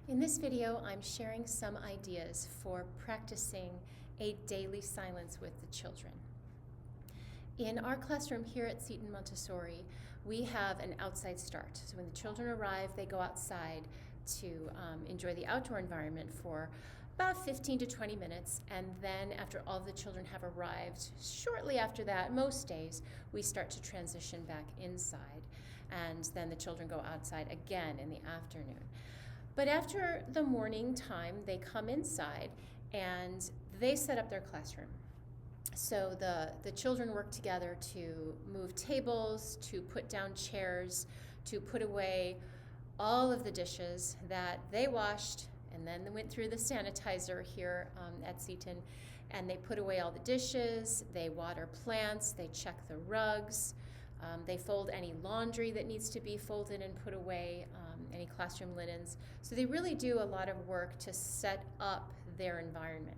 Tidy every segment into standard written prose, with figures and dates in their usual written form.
In this video, I'm sharing some ideas for practicing a daily silence with the children. In our classroom here at Seton Montessori, we have an outside start. So when the children arrive, they go outside to enjoy the outdoor environment for about 15 to 20 minutes. And then after all the children have arrived, shortly after that, most days, we start to transition back inside. And then the children go outside again in the afternoon. But after the morning time, they come inside and they set up their classroom. So the children work together to move tables, to put down chairs, to put away all of the dishes that they washed and then they went through the sanitizer here at Seton, and they put away all the dishes, they water plants, they check the rugs, they fold any laundry that needs to be folded and put away, any classroom linens. So they really do a lot of work to set up their environment.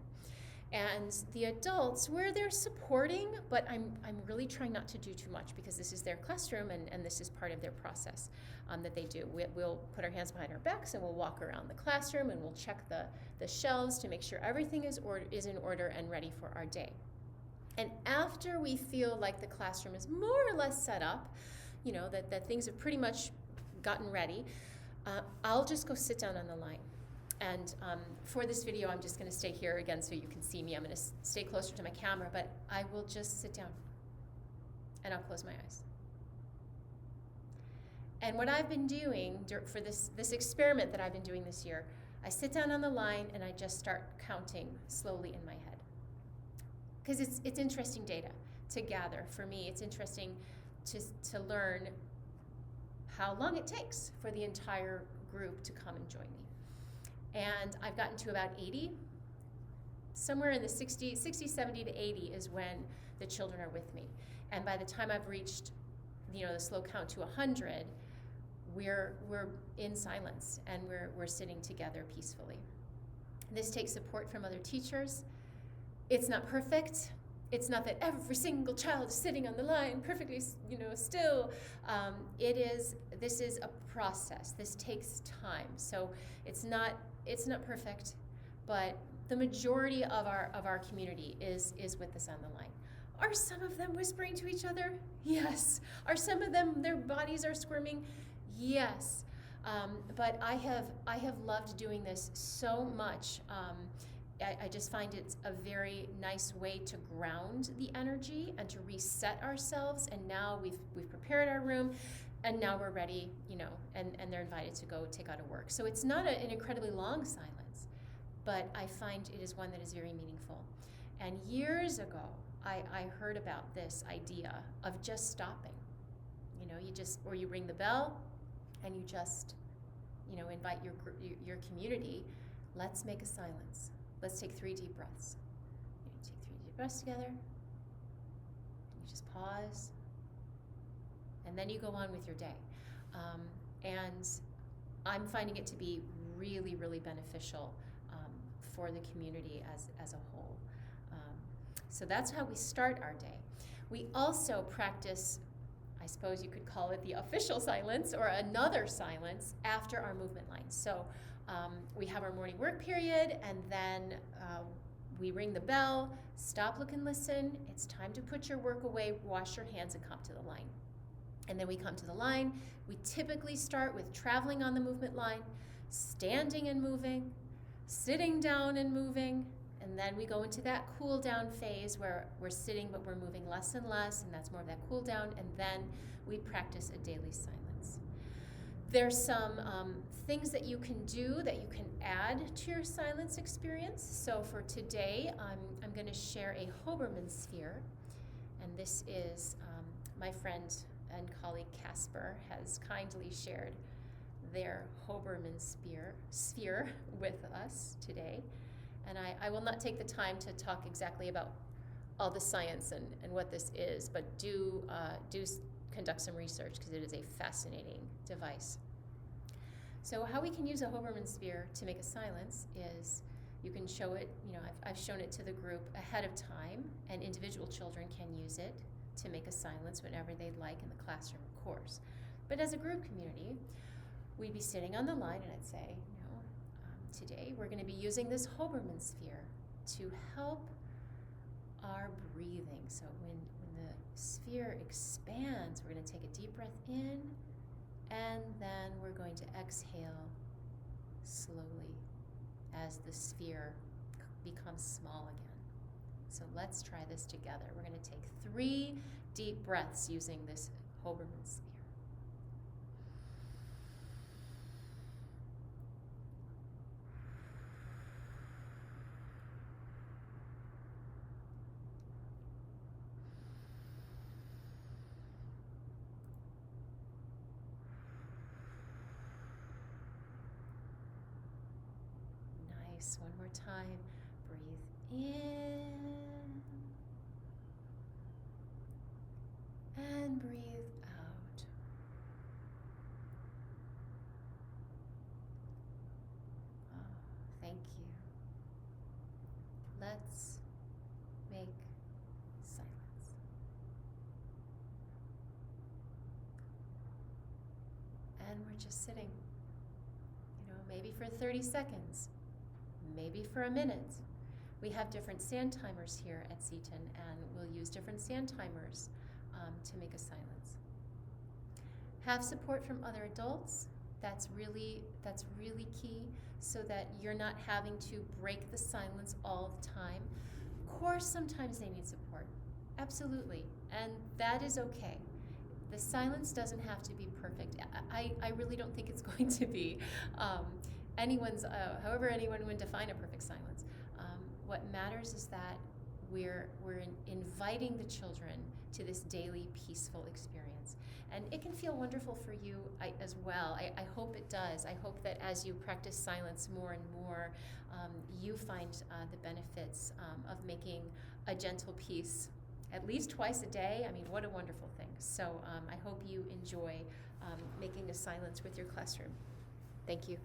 And the adults, where they're supporting, but I'm really trying not to do too much because this is their classroom and this is part of their process that they do. We'll put our hands behind our backs and we'll walk around the classroom and we'll check the shelves to make sure everything is in order and ready for our day. And after we feel like the classroom is more or less set up, that things have pretty much gotten ready, I'll just go sit down on the line. And for this video, I'm just going to stay here again so you can see me. I'm going to stay closer to my camera, but I will just sit down and I'll close my eyes. And what I've been doing for this experiment that I've been doing this year, I sit down on the line and I just start counting slowly in my head. Because it's interesting data to gather. For me, it's interesting to learn how long it takes for the entire group to come and join me. And I've gotten to about 80. Somewhere in the 60, 70 to 80 is when the children are with me. And by the time I've reached, the slow count to 100, we're in silence and we're sitting together peacefully. This takes support from other teachers. It's not perfect. It's not that every single child is sitting on the line perfectly, still. This is a process. This takes time. So it's not perfect, but the majority of our community is with us on the line. Are some of them whispering to each other? Yes. Are some of them, their bodies are squirming? Yes. But I have loved doing this so much. I just find it's a very nice way to ground the energy and to reset ourselves. And now we've prepared our room, and now we're ready, and they're invited to go take out of work. So it's not an incredibly long silence, but I find it is one that is very meaningful. And years ago, I heard about this idea of just stopping. Or you ring the bell, and you just, invite your community. Let's make a silence. Let's take 3 deep breaths. Take 3 deep breaths together. You just pause. And then you go on with your day. And I'm finding it to be really, really beneficial for the community as a whole. So that's how we start our day. We also practice, I suppose you could call it the official silence or another silence after our movement line. So we have our morning work period, and then we ring the bell, stop, look, and listen. It's time to put your work away, wash your hands, and come to the line. And then we come to the line. We typically start with traveling on the movement line, standing and moving, sitting down and moving, and then we go into that cool down phase where we're sitting but we're moving less and less, and that's more of that cool down, and then we practice a daily silence. There's some things that you can do that you can add to your silence experience. So for today, I'm going to share a Hoberman sphere, and this is my friend and colleague Casper has kindly shared their Hoberman sphere with us today. And I will not take the time to talk exactly about all the science and what this is, but do conduct some research because it is a fascinating device. So how we can use a Hoberman sphere to make a silence is you can show it, I've shown it to the group ahead of time, and individual children can use it to make a silence whenever they'd like in the classroom, of course. But as a group community, we'd be sitting on the line and I'd say, today we're going to be using this Hoberman sphere to help our breathing. So when the sphere expands, we're going to take a deep breath in, and then we're going to exhale slowly as the sphere becomes small again. So let's try this together. We're going to take 3 deep breaths using this Hoberman sphere. Nice. One more time. Breathe in and breathe out. Oh, thank you. Let's make silence. And we're just sitting, maybe for 30 seconds. Maybe for a minute. We have different sand timers here at Seton, and we'll use different sand timers to make a silence. Have support from other adults. That's really key, so that you're not having to break the silence all the time. Of course, sometimes they need support. Absolutely. And that is okay. The silence doesn't have to be perfect. I really don't think it's going to be. However anyone would define a perfect silence. What matters is that we're inviting the children to this daily peaceful experience. And it can feel wonderful for you as well. I hope it does. I hope that as you practice silence more and more, you find the benefits of making a gentle peace at least twice a day. I mean, what a wonderful thing. So I hope you enjoy making a silence with your classroom. Thank you.